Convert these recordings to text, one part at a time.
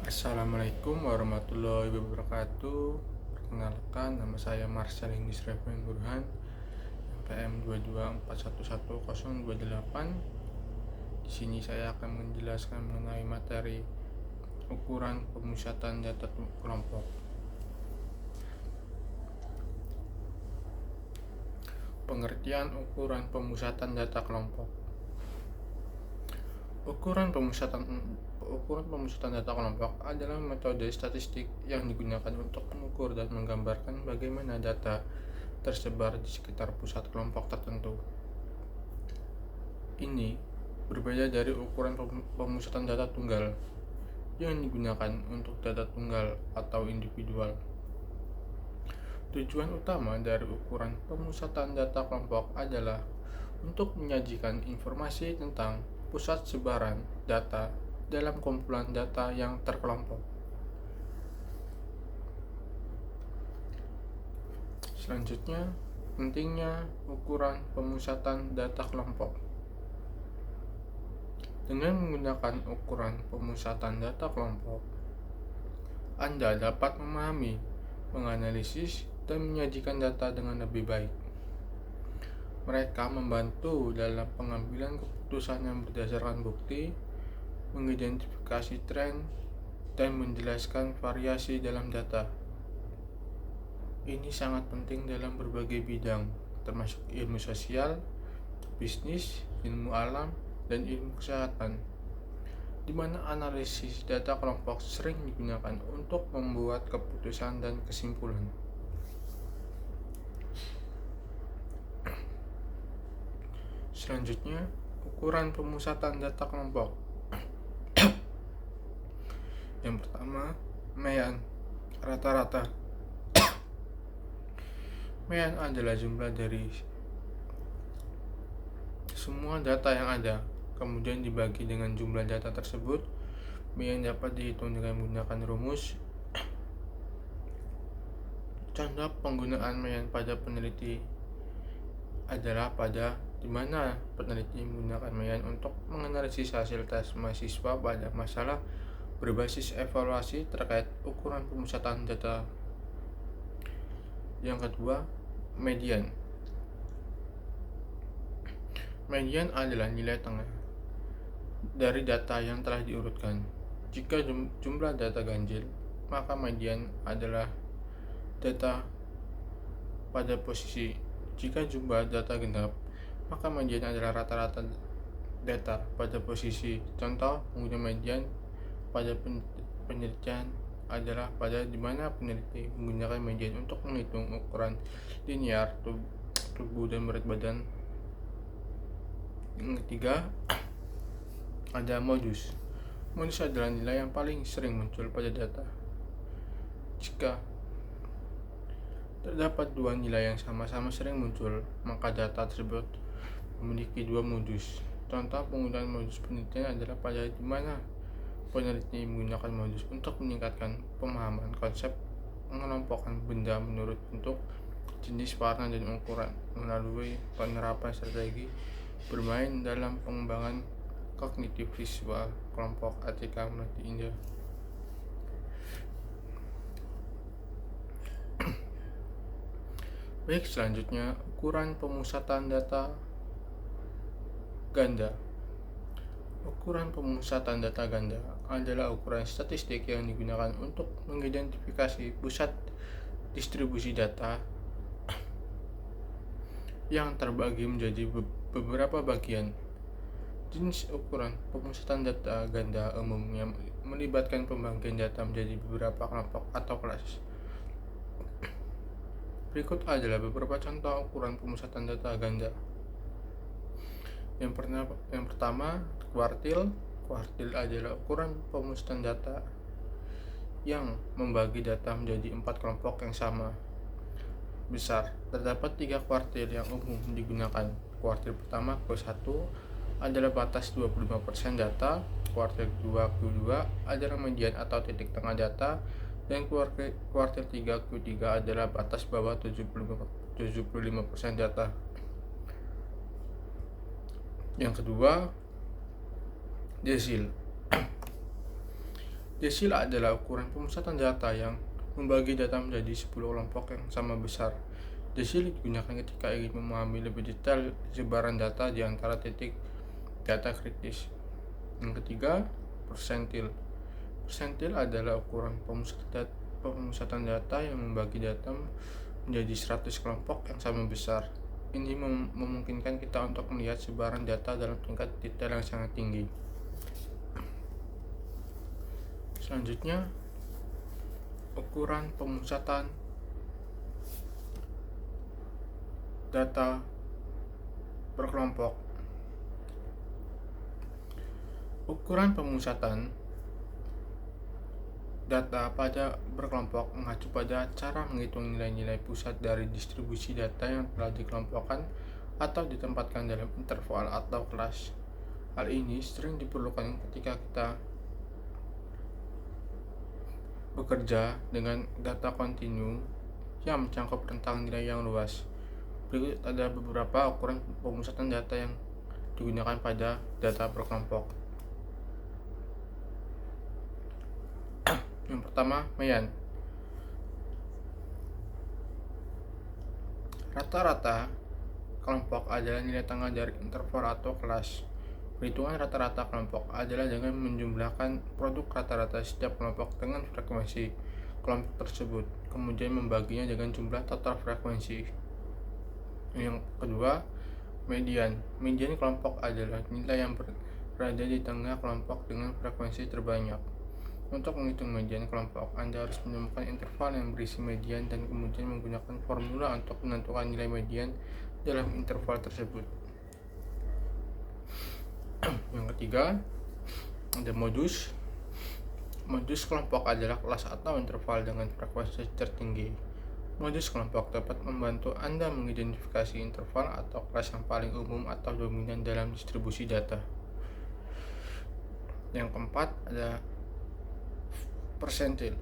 Assalamualaikum warahmatullahi wabarakatuh. Perkenalkan, nama saya Marcel Hindis Reven Burhan, PM 224111028. Di sini saya akan menjelaskan mengenai materi ukuran pemusatan data kelompok. Pengertian ukuran pemusatan data kelompok. Ukuran pemusatan data kelompok adalah metode statistik yang digunakan untuk mengukur dan menggambarkan bagaimana data tersebar di sekitar pusat kelompok tertentu. Ini berbeda dari ukuran pemusatan data tunggal yang digunakan untuk data tunggal atau individual. Tujuan utama dari ukuran pemusatan data kelompok adalah untuk menyajikan informasi tentang pusat sebaran data dalam kumpulan data yang terkelompok. Selanjutnya, pentingnya ukuran pemusatan data kelompok. Dengan menggunakan ukuran pemusatan data kelompok, Anda dapat memahami, menganalisis, dan menyajikan data dengan lebih baik. Mereka membantu dalam pengambilan keputusan yang berdasarkan bukti, mengidentifikasi tren, dan menjelaskan variasi dalam data. Ini sangat penting dalam berbagai bidang, termasuk ilmu sosial, bisnis, ilmu alam, dan ilmu kesehatan, di mana analisis data kelompok sering digunakan untuk membuat keputusan dan kesimpulan. Selanjutnya, ukuran pemusatan data kelompok. Yang pertama, MEAN rata-rata. MEAN adalah jumlah dari semua data yang ada, kemudian dibagi dengan jumlah data tersebut. MEAN dapat dihitung dengan menggunakan rumus. Contoh penggunaan MEAN pada peneliti adalah di mana peneliti menggunakan MEAN untuk menganalisis hasil tes mahasiswa pada masalah berbasis evaluasi terkait ukuran pemusatan data. Yang kedua, median. Median adalah nilai tengah dari data yang telah diurutkan. Jika jumlah data ganjil, maka median adalah data pada posisi. Jika jumlah data genap, maka median adalah rata-rata data pada posisi. Contoh penggunaan median pada penelitian adalah di mana peneliti menggunakan median untuk menghitung ukuran linear tubuh dan berat badan. Yang ketiga, ada modus. Modus adalah nilai yang paling sering muncul pada data. Jika terdapat dua nilai yang sama-sama sering muncul, maka data tersebut memiliki dua modus. Contoh penggunaan modus penelitian adalah di mana peneliti menggunakan modus untuk meningkatkan pemahaman konsep mengelompokkan benda menurut bentuk, jenis, warna, dan ukuran melalui penerapan strategi bermain dalam pengembangan kognitif visual kelompok Atika Melati Indah. Baik, selanjutnya ukuran pemusatan data ganda. Ukuran pemusatan data ganda adalah ukuran statistik yang digunakan untuk mengidentifikasi pusat distribusi data yang terbagi menjadi beberapa bagian. Jenis ukuran pemusatan data ganda umumnya melibatkan pembagian data menjadi beberapa kelompok atau kelas. Berikut adalah beberapa contoh ukuran pemusatan data ganda. Yang pertama, kuartil. Kuartil adalah ukuran pemusatan data yang membagi data menjadi 4 kelompok yang sama besar. Terdapat 3 kuartil yang umum digunakan. Kuartil pertama Q1 adalah batas 25% data, kuartil 2 Q2 adalah median atau titik tengah data, dan kuartil 3 Q3 adalah batas bawah 75% data. Yang kedua, desil. Desil adalah ukuran pemusatan data yang membagi data menjadi 10 kelompok yang sama besar. Desil digunakan ketika ingin memahami lebih detail sebaran data di antara titik data kritis. Yang ketiga, persentil. Persentil adalah ukuran pemusatan data yang membagi data menjadi 100 kelompok yang sama besar. Ini memungkinkan kita untuk melihat sebaran data dalam tingkat detail yang sangat tinggi. Selanjutnya, ukuran pemusatan data berkelompok. Ukuran pemusatan data pada berkelompok mengacu pada cara menghitung nilai-nilai pusat dari distribusi data yang telah dikelompokkan atau ditempatkan dalam interval atau kelas. Hal ini sering diperlukan ketika kita bekerja dengan data kontinu yang mencakup rentang nilai yang luas. Berikut ada beberapa ukuran pemusatan data yang digunakan pada data berkelompok. Yang pertama, Mayan. Rata-rata kelompok adalah nilai tengah dari interval atau kelas. Perhitungan rata-rata kelompok adalah dengan menjumlahkan produk rata-rata setiap kelompok dengan frekuensi kelompok tersebut, kemudian membaginya dengan jumlah total frekuensi. Yang kedua, median. Median kelompok adalah nilai yang berada di tengah kelompok dengan frekuensi terbanyak. Untuk menghitung median kelompok, Anda harus menemukan interval yang berisi median dan kemudian menggunakan formula untuk menentukan nilai median dalam interval tersebut. Yang ketiga, ada modus. Modus kelompok adalah kelas atau interval dengan frekuensi tertinggi. Modus kelompok dapat membantu Anda mengidentifikasi interval atau kelas yang paling umum atau dominan dalam distribusi data. Yang keempat, ada persentil.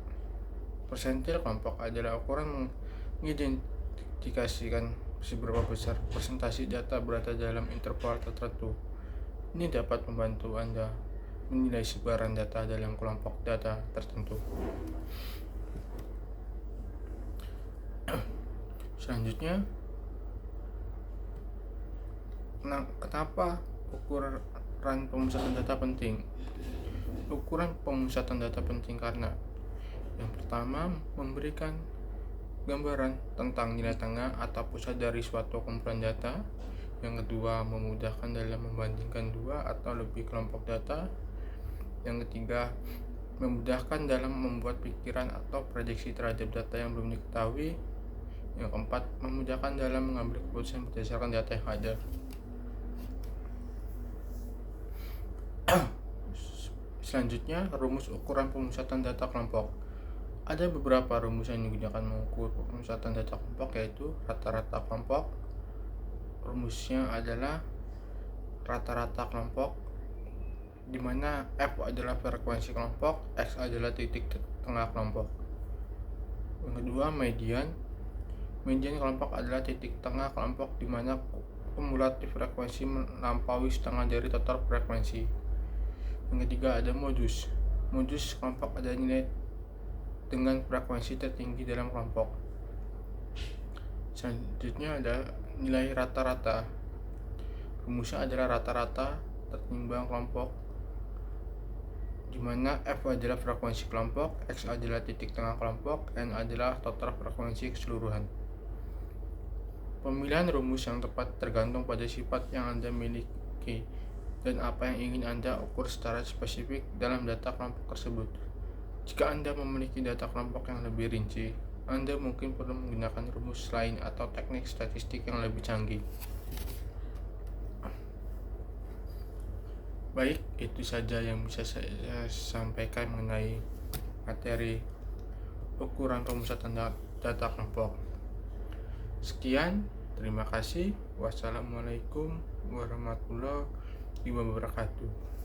Persentil kelompok adalah ukuran mengidentifikasikan seberapa besar persentase data berada dalam interval tertentu. Ini dapat membantu Anda menilai sebaran data dalam kelompok data tertentu. Selanjutnya, kenapa ukuran pemusatan data penting? Ukuran pemusatan data penting karena yang pertama, memberikan gambaran tentang nilai tengah atau pusat dari suatu kumpulan data. Yang kedua, memudahkan dalam membandingkan dua atau lebih kelompok data. Yang ketiga, memudahkan dalam membuat pikiran atau prediksi terhadap data yang belum diketahui. Yang keempat, memudahkan dalam mengambil keputusan berdasarkan data yang ada. Selanjutnya, rumus ukuran pemusatan data kelompok. Ada beberapa rumus yang digunakan mengukur pemusatan data kelompok, yaitu rata-rata kelompok. Rumusnya adalah rata-rata kelompok, di mana F adalah frekuensi kelompok, X adalah titik tengah kelompok. Yang kedua, median. Median kelompok adalah titik tengah kelompok di mana kumulatif frekuensi melampaui setengah dari total frekuensi. Yang ketiga, ada modus. Modus kelompok adalah nilai dengan frekuensi tertinggi dalam kelompok. Selanjutnya ada nilai rata-rata. Rumusnya adalah rata-rata tertimbang kelompok, di mana F adalah frekuensi kelompok, X adalah titik tengah kelompok, N adalah total frekuensi keseluruhan. Pemilihan rumus yang tepat tergantung pada sifat yang Anda miliki dan apa yang ingin Anda ukur secara spesifik dalam data kelompok tersebut. Jika Anda memiliki data kelompok yang lebih rinci, Anda mungkin perlu menggunakan rumus lain atau teknik statistik yang lebih canggih. Baik, itu saja yang bisa saya sampaikan mengenai materi ukuran pemusatan data kelompok. Sekian, terima kasih. Wassalamualaikum warahmatullahi wabarakatuh.